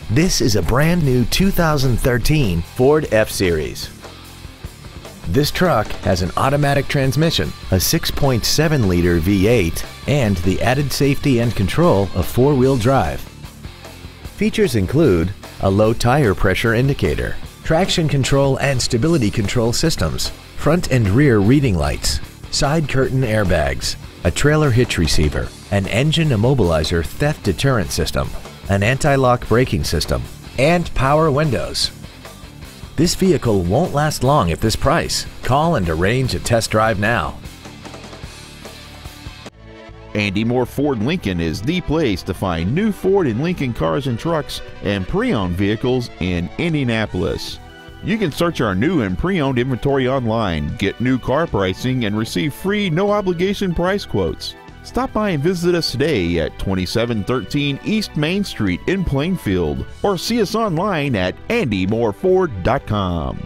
This is a brand new 2013 Ford F-Series. This truck has an automatic transmission, a 6.7-liter V8, and the added safety and control of four-wheel drive. Features include a low tire pressure indicator, traction control and stability control systems, front and rear reading lights, side curtain airbags, a trailer hitch receiver, an engine immobilizer theft deterrent system, an anti-lock braking system, and power windows. This vehicle won't last long at this price. Call and arrange a test drive now. Andy Mohr Ford Lincoln is the place to find new Ford and Lincoln cars and trucks and pre-owned vehicles in Indianapolis. You can search our new and pre-owned inventory online, get new car pricing, and receive free no-obligation price quotes. Stop by and visit us today at 2713 East Main Street in Plainfield, or see us online at andymohrford.com.